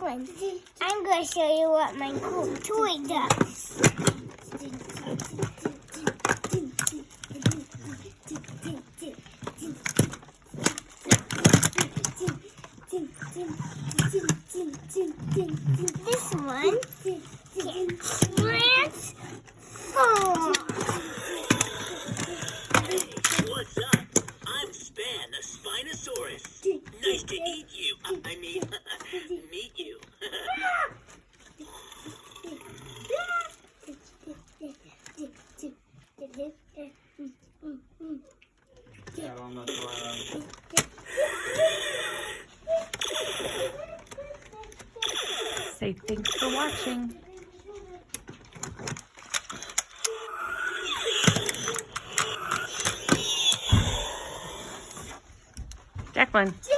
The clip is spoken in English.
Declan, I'm going to show you what my cool toy does. This one can transform. What's up? I'm Span, the Spinosaurus. Nice to eat you. I mean, meet you. Say thanks for watching. Declan.